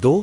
2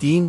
3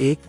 1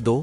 2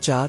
4